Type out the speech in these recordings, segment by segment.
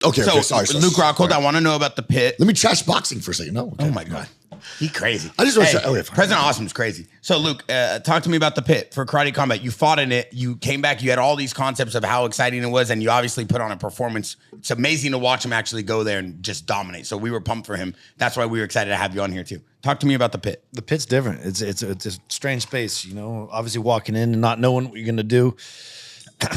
Okay, sorry. Luke Rockhold, I want to know about the pit. Let me trash boxing for a second. No. Okay. Oh my God. He crazy. I just want to say, President Awesome's crazy. So Luke, talk to me about the pit for Karate Combat. You fought in it. You came back. You had all these concepts of how exciting it was, and you obviously put on a performance. It's amazing to watch him actually go there and just dominate. So we were pumped for him. That's why we were excited to have you on here too. Talk to me about the pit. The pit's different. It's a strange space, you know. Obviously walking in and not knowing what you're gonna do.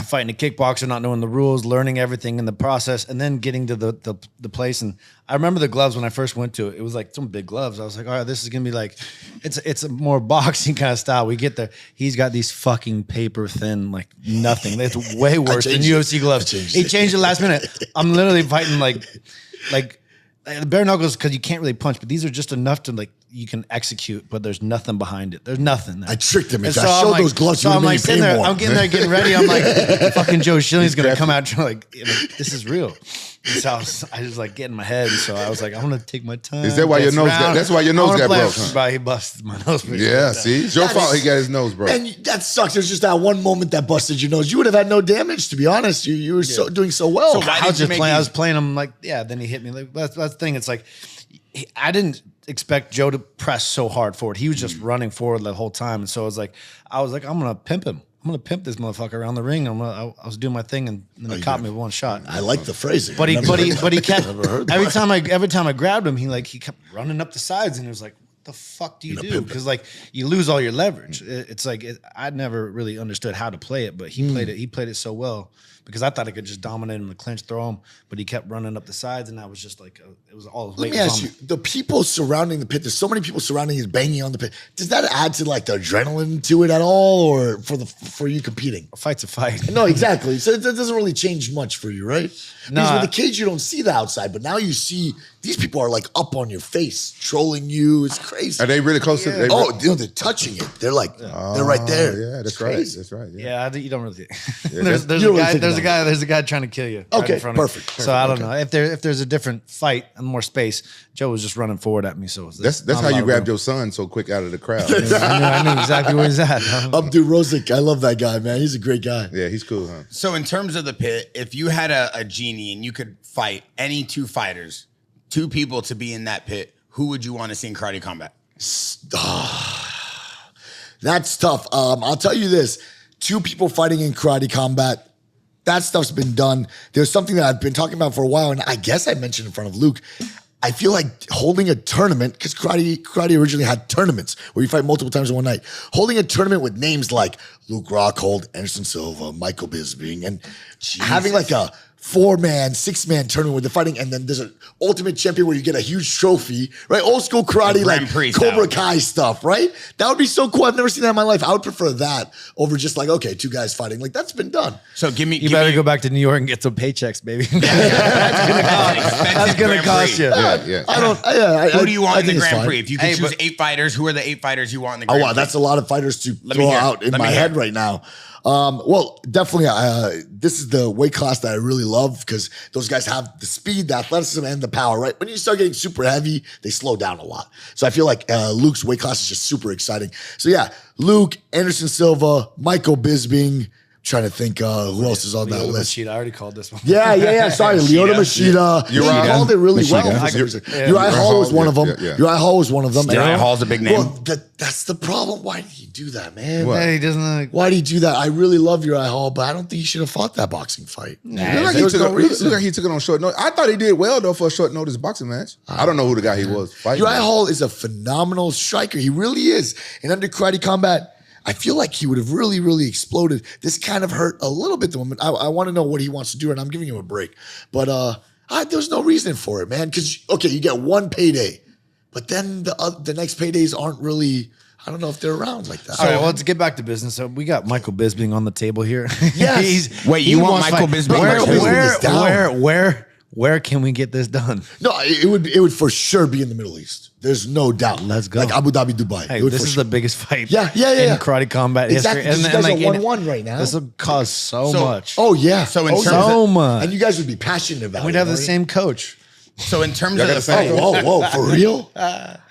Fighting a kickboxer, not knowing the rules, learning everything in the process, and then getting to the place. And I remember the gloves when I first went to it. It was like some big gloves. I was like, all right, this is gonna be like, it's a more boxing kind of style. We get there. He's got these fucking paper thin, like nothing. It's way worse than UFC gloves. He changed it last minute. I'm literally fighting like bare knuckles because you can't really punch, but these are just enough to like you can execute, but there's nothing behind it. There's nothing there. I tricked him. If so I showed those gloves, so I'm like sitting there, more. I'm getting there, getting ready. I'm like, fucking Joe Schilling's gonna come out like this is real. So I was like getting my head. So I was like, I'm gonna take my time. Is that why your nose? That's why your nose got broke. Huh? He busted my nose. Yeah, see, it's your fault. He got his nose broke. And that sucks. There's just that one moment that busted your nose. You would have had no damage, to be honest. You were doing so well. So I was just playing. I was playing him like, yeah. Then he hit me. Like that's the thing. It's like I didn't expect Joe to press so hard forward. He was just running forward the whole time, and so I was like, I'm gonna pimp him. I'm gonna pimp this motherfucker around the ring. I was doing my thing, and then he caught me with one shot. I like the phrasing. But he kept every time I grabbed him, he kept running up the sides, and it was like, what the fuck do you do? Because like you lose all your leverage. It's like I never really understood how to play it, but he played it so well. Because I thought I could just dominate him in the clinch, throw him, but he kept running up the sides, and I was just like, it was all. Let me ask you: the people surrounding the pit. There's so many people surrounding you, banging on the pit. Does that add to like the adrenaline to it at all, or for you competing? A fight's a fight. No, exactly. So it doesn't really change much for you, right? No. Because with the cage, you don't see the outside, but now you see these people are like up on your face, trolling you. It's crazy. Are they really close to? They're touching it. They're like, they're right there. Yeah, that's right. That's right. Yeah, you don't really. Yeah, There's a guy trying to kill you. Okay, in front perfect. So I don't know if there's a different fight and more space. Joe was just running forward at me, so that's how you grabbed your son so quick out of the crowd. I knew exactly where he's at. Abdul Rosic, I love that guy, man. He's a great guy. Yeah, he's cool, huh? So in terms of the pit, if you had a genie and you could fight any two fighters, two people to be in that pit, who would you want to see in Karate Combat? That's tough. I'll tell you this: two people fighting in Karate Combat. That stuff's been done. There's something that I've been talking about for a while, and I guess I mentioned in front of Luke. I feel like holding a tournament, because karate originally had tournaments where you fight multiple times in one night. Holding a tournament with names like Luke Rockhold, Anderson Silva, Michael Bisping, and having like a 4-man, 6-man tournament where they're fighting, and then there's an ultimate champion where you get a huge trophy, right? Old school karate, like Cobra Kai stuff, right? That would be so cool. I've never seen that in my life. I would prefer that over just like, okay, two guys fighting. Like, that's been done. So you better go back to New York and get some paychecks, baby. That's gonna cost you. Who do you want in the Grand Prix? If you could choose 8 fighters, who are the 8 fighters you want in the Grand Prix? Oh, wow, that's a lot of fighters to throw out in my head right now. Well, definitely, this is the weight class that I really love because those guys have the speed, the athleticism, and the power, right? When you start getting super heavy, they slow down a lot. So I feel like Luke's weight class is just super exciting. So yeah, Luke, Anderson Silva, Michael Bisping. Trying to think who else is on that list. Machida, I already called this one. Yeah. Sorry, Lyoto Machida. You called it really well. Uriah Hall was one of them. Uriah Hall was one of them. Uriah Hall's a big name. Well, that's the problem. Why did he do that, man? He doesn't. Why did he do that? I really love Uriah Hall, but I don't think he should have fought that boxing fight. Look like he took it on short notice. I thought he did well though for a short notice boxing match. I don't know who the guy he was fighting. Uriah Hall is a phenomenal striker. He really is. And under Karate Combat, I feel like he would have really, really exploded. This kind of hurt a little bit the moment. I want to know what he wants to do, and I'm giving him a break. But there's no reason for it, man. Because, okay, you get one payday, but then the next paydays aren't really, I don't know if they're around like that. All right, well, let's get back to business. So we got Michael Bisping on the table here. Yes. You want Michael Bisping? Where can we get this done? No, it would for sure be in the Middle East. There's no doubt. Let's go. Like Abu Dhabi, Dubai. Hey, this is the biggest fight in Karate Combat history. And you guys are 1-1 right now. This will cause so much. Oh, yeah. So in terms so much. And you guys would be passionate about it. We'd have the same coach. So in terms of the fight. Whoa, for real?